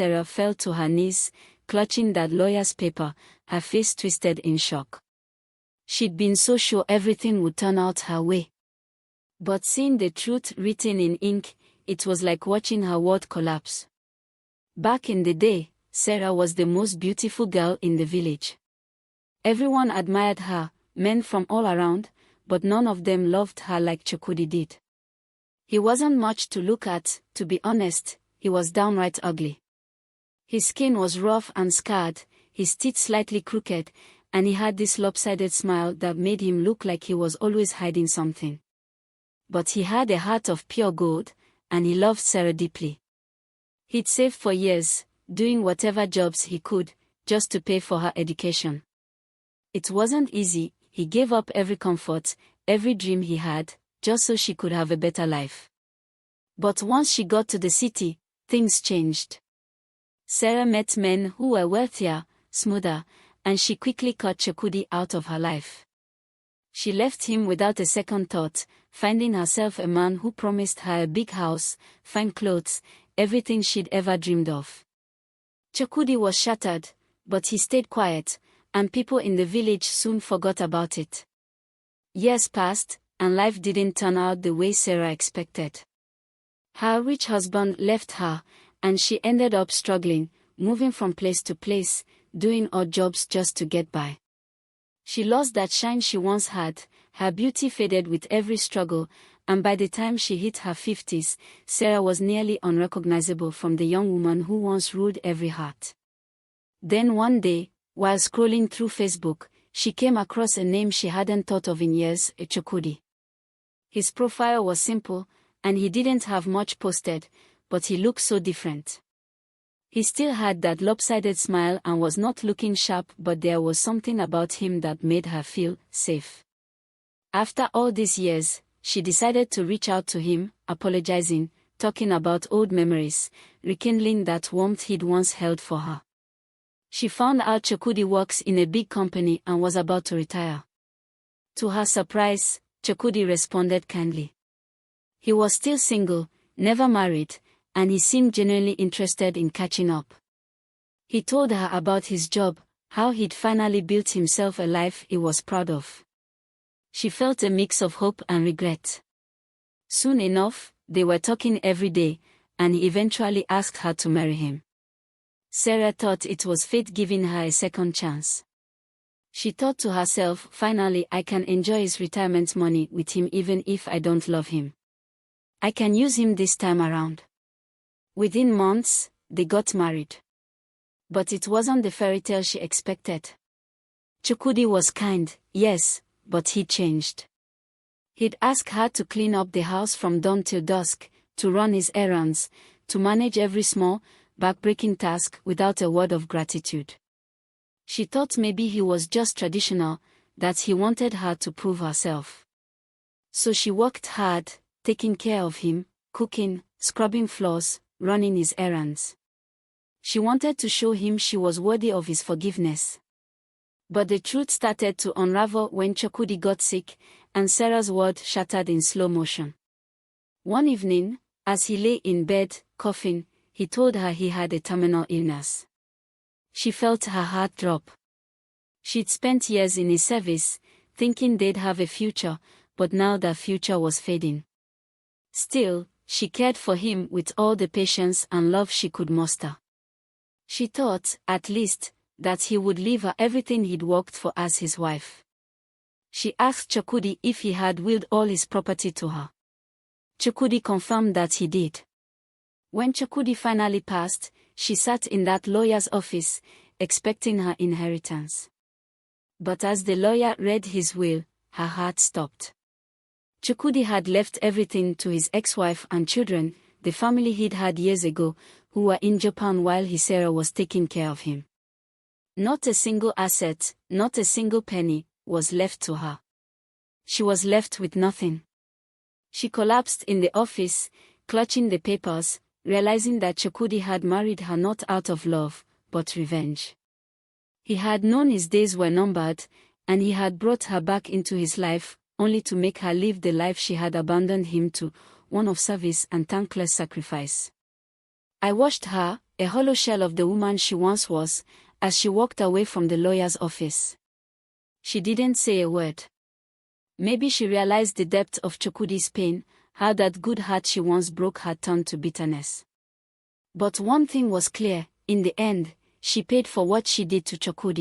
Sarah fell to her knees, clutching that lawyer's paper, her face twisted in shock. She'd been so sure everything would turn out her way. But seeing the truth written in ink, it was like watching her world collapse. Back in the day, Sarah was the most beautiful girl in the village. Everyone admired her, men from all around, but none of them loved her like Chukwudi did. He wasn't much to look at, to be honest, he was downright ugly. His skin was rough and scarred, his teeth slightly crooked, and he had this lopsided smile that made him look like he was always hiding something. But he had a heart of pure gold, and he loved Sarah deeply. He'd saved for years, doing whatever jobs he could, just to pay for her education. It wasn't easy, he gave up every comfort, every dream he had, just so she could have a better life. But once she got to the city, things changed. Sarah met men who were wealthier, smoother, and she quickly cut Chukwudi out of her life. She left him without a second thought, finding herself a man who promised her a big house, fine clothes, everything she'd ever dreamed of. Chukwudi was shattered, but he stayed quiet, and people in the village soon forgot about it. Years passed, and life didn't turn out the way Sarah expected. Her rich husband left her, and she ended up struggling, moving from place to place, doing odd jobs just to get by. She lost that shine she once had, her beauty faded with every struggle, and by the time she hit her 50s, Sarah was nearly unrecognizable from the young woman who once ruled every heart. Then one day, while scrolling through Facebook, she came across a name she hadn't thought of in years, Chukwudi. His profile was simple, and he didn't have much posted, but he looked so different. He still had that lopsided smile and was not looking sharp, but there was something about him that made her feel safe. After all these years, she decided to reach out to him, apologizing, talking about old memories, rekindling that warmth he'd once held for her. She found out Chukwudi works in a big company and was about to retire. To her surprise, Chukwudi responded kindly. He was still single, never married, and he seemed genuinely interested in catching up. He told her about his job, how he'd finally built himself a life he was proud of. She felt a mix of hope and regret. Soon enough, they were talking every day, and he eventually asked her to marry him. Sarah thought it was fate giving her a second chance. She thought to herself, finally I can enjoy his retirement money with him even if I don't love him. I can use him this time around. Within months, they got married. But it wasn't the fairy tale she expected. Chukwudi was kind, yes, but he changed. He'd ask her to clean up the house from dawn till dusk, to run his errands, to manage every small, backbreaking task without a word of gratitude. She thought maybe he was just traditional, that he wanted her to prove herself. So she worked hard, taking care of him, cooking, scrubbing floors, running his errands. She wanted to show him she was worthy of his forgiveness. But the truth started to unravel when Chukwudi got sick, and Sarah's world shattered in slow motion. One evening, as he lay in bed, coughing, he told her he had a terminal illness. She felt her heart drop. She'd spent years in his service, thinking they'd have a future, but now that future was fading. Still, she cared for him with all the patience and love she could muster. She thought, at least, that he would leave her everything he'd worked for as his wife. She asked Chukwudi if he had willed all his property to her. Chukwudi confirmed that he did. When Chukwudi finally passed, she sat in that lawyer's office, expecting her inheritance. But as the lawyer read his will, her heart stopped. Chukwudi had left everything to his ex-wife and children, the family he'd had years ago, who were in Japan while Sarah was taking care of him. Not a single asset, not a single penny, was left to her. She was left with nothing. She collapsed in the office, clutching the papers, realizing that Chukwudi had married her not out of love, but revenge. He had known his days were numbered, and he had brought her back into his life, only to make her live the life she had abandoned him to, one of service and thankless sacrifice. I watched her, a hollow shell of the woman she once was, as she walked away from the lawyer's office. She didn't say a word. Maybe she realized the depth of Chukwudi's pain, how that good heart she once broke had turned to bitterness. But one thing was clear, in the end, she paid for what she did to Chukwudi.